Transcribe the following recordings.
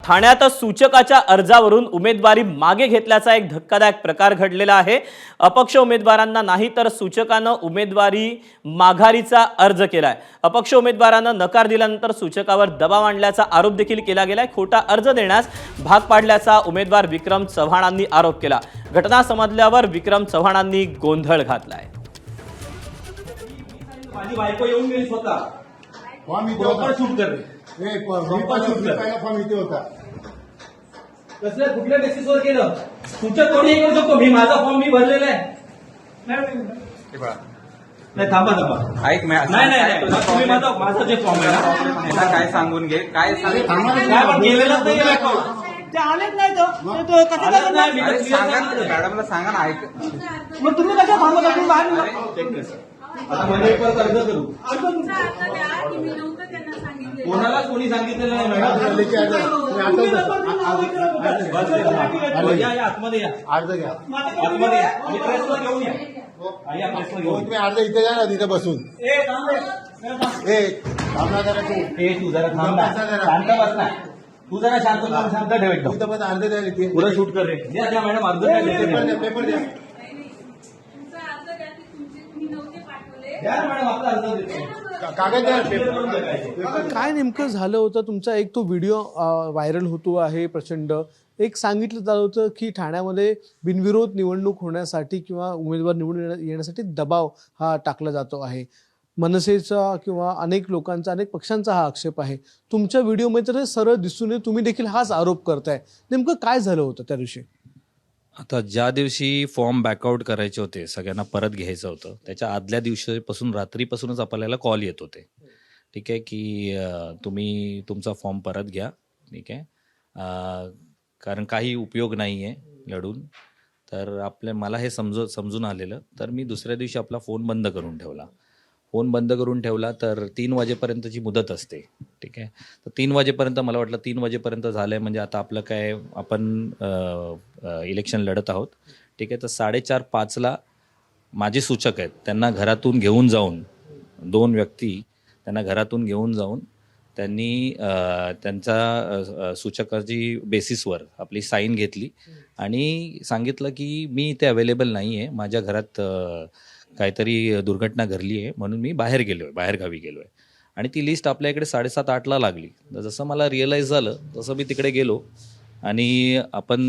ठाण्यात सूचकाच्या अर्जावरून उमेदवारी मागे घेतल्याचा एक धक्कादायक प्रकार घडलेला आहे। अपक्ष उमेदवारांना नाही तर सूचकानं उमेदवारी माघारीचा अर्ज केलाय। अपक्ष उमेदवारांना नकार दिल्यानंतर सूचकावर दबाव आणल्याचा आरोप देखील केला गेलाय। खोटा अर्ज देण्यास भाग पाडल्याचा उमेदवार विक्रम चव्हाणांनी आरोप केला। घटना समजल्यावर विक्रम चव्हाणांनी गोंधळ घातलाय। माझी बायको येऊन गेली स्वतः फॉर्म इथे प्रॉपर होता. शूट कर पहिला फॉर्म इथे होता. कसल्या कुठल्या बेसिसवर केलं सूचक कोणी करू शकतो मी माझा फॉर्म मी भरलेला आहे नाही थांबा ऐक नाही तुम्ही माझा जे फॉर्म आहे ना काय सांगून घे काय अरे थांबा ना. काय पण गेलेलाच नाही ते आलेच नाही तो कसं काय करणार? मॅडमला सांगा ना ऐक मग तुम्ही कसं थांबत आहे? तुम्ही बाहेर निघा. आता मध्ये परत अर्ज करू तुमचा अर्ज द्या की मी नव्हतं त्यांना सांगितलं कोणालाच कोणी सांगितलेलं नाही मॅडम लेखी अर्ज. तुम्ही आता या आतमध्ये या अर्ज घ्या. आतमध्ये या आणि प्रेसला घेऊन या या प्रेसला हो, घेऊन तुम्ही अर्ज इथे द्या ना तिथे बसून. ए थांब रे. ए थांबला जरा तू. ए तू जरा थांब ना शांत बस ना तू जरा शांत ठेव एकदम इथं पण अर्ज द्या इथे. पुढे शूट कर रे द्या मॅडम अर्ज काय देते पेपर द्या. द्या, पेपर द्या. तुमचा अर्ज द्या की तुम्ही नव्हते पाठवले द्या ना मॅडम आपला अर्ज देते कागद द्या. करून टाकायचे. काय नेमकं झालं होतं? तुमचा एक तो व्हिडिओ व्हायरल होतो आहे प्रचंड. एक सांगितलं जात होतं की ठाण्यामध्ये बिनविरोध निवडणूक होण्यासाठी किंवा उमेदवार निवडून येण्यासाठी दबाव हा टाकला जातो आहे. मनसेचा किंवा अनेक लोकांचा अनेक पक्षांचा हा आक्षेप आहे. तुमच्या व्हिडिओमध्ये तर हे सरळ दिसून येतं, तुम्ही देखील हाच आरोप करताय. नेमकं काय झालं होतं त्या दिवशी? आता ज्या दिवशी फॉर्म बॅकआउट करायचे होते, सगळ्यांना परत घ्यायचं होतं, त्याच्या आदल्या दिवशीपासून रात्रीपासूनच आपल्याला कॉल येत होते, ठीक आहे, की तुम्ही तुमचा फॉर्म परत घ्या, ठीक आहे, कारण काही उपयोग नाही आहे लढून. तर मला हे समजून आलेलं, तर मी दुसऱ्या दिवशी आपला फोन बंद करून ठेवला. तर 3 वाजेपर्यंतची मुदत असते, ठीक आहे. तर 3 वाजेपर्यंत मला वाटलं 3 वाजेपर्यंत झालं आहे म्हणजे आता आपलं काय आपण इलेक्शन लढत आहोत, ठीक आहे. तर 4:30-5ला माझे सूचक आहेत, त्यांना घरातून घेऊन जाऊन 2 व्यक्ती त्यांना घरातून घेऊन जाऊन त्यांनी त्यांच्या सूचकाची बेसिसवर आपली साईन घेतली आणि सांगितलं की मी इथे अवेलेबल नाही आहे, माझ्या घरात काहीतरी दुर्घटना घडली आहे म्हणून मी बाहेरगावी गेलो आहे. आणि ती लिस्ट आपल्या इकडे 7:30-8ला लागली. तर जसं मला रिअलाईज झालं तसं मी तिकडे गेलो आणि आपण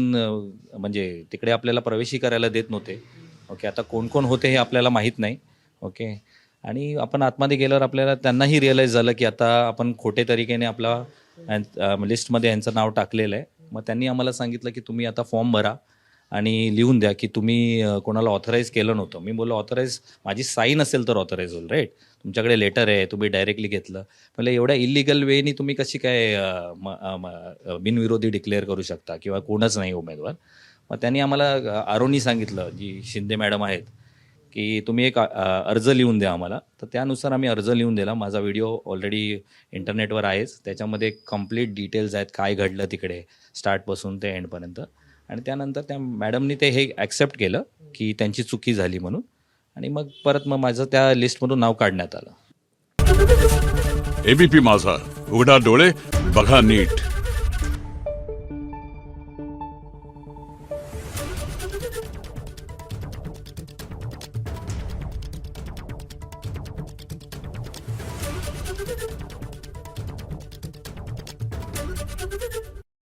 म्हणजे तिकडे आपल्याला प्रवेशही करायला देत नव्हते, ओके. आता कोण कोण होते हे आपल्याला माहीत नाही, ओके. आणि आपण आतमध्ये गेल्यावर आपल्याला त्यांनाही रिअलाईज झालं की आता आपण खोटे तरीकेने आपला लिस्टमध्ये यांचं नाव टाकलेलं आहे. मग त्यांनी आम्हाला सांगितलं की तुम्ही आता फॉर्म भरा आणि लिहून द्या की तुम्ही कोणाला ऑथराईज केलं नव्हतं. मी बोललो ऑथराईज माझी साईन असेल तर ऑथराईज होईल, राईट. तुमच्याकडे लेटर आहे, तुम्ही डायरेक्टली घेतलं. म्हणजे एवढ्या इलिगल वेनी तुम्ही कशी काय बिनविरोधी डिक्लेअर करू शकता किंवा कोणच नाही उमेदवार. मग त्यांनी आम्हाला आरोनी सांगितलं, जी शिंदे मॅडम आहेत, की तुम्ही एक अर्ज लिहून द्या आम्हाला. तर त्यानुसार आम्ही अर्ज लिहून दिला. माझा व्हिडिओ ऑलरेडी इंटरनेटवर आहेच, त्याच्यामध्ये कंप्लीट डिटेल्स आहेत काय घडलं तिकडे स्टार्टपासून ते एंडपर्यंत. आणि त्यानंतर त्या मॅडमनी ते हे ॲक्सेप्ट केलं की त्यांची चुकी झाली म्हणून. आणि मग परत माझं त्या लिस्टमधून नाव काढण्यात आलं. एबीपी माझा, उघडा डोळे बघा नीट.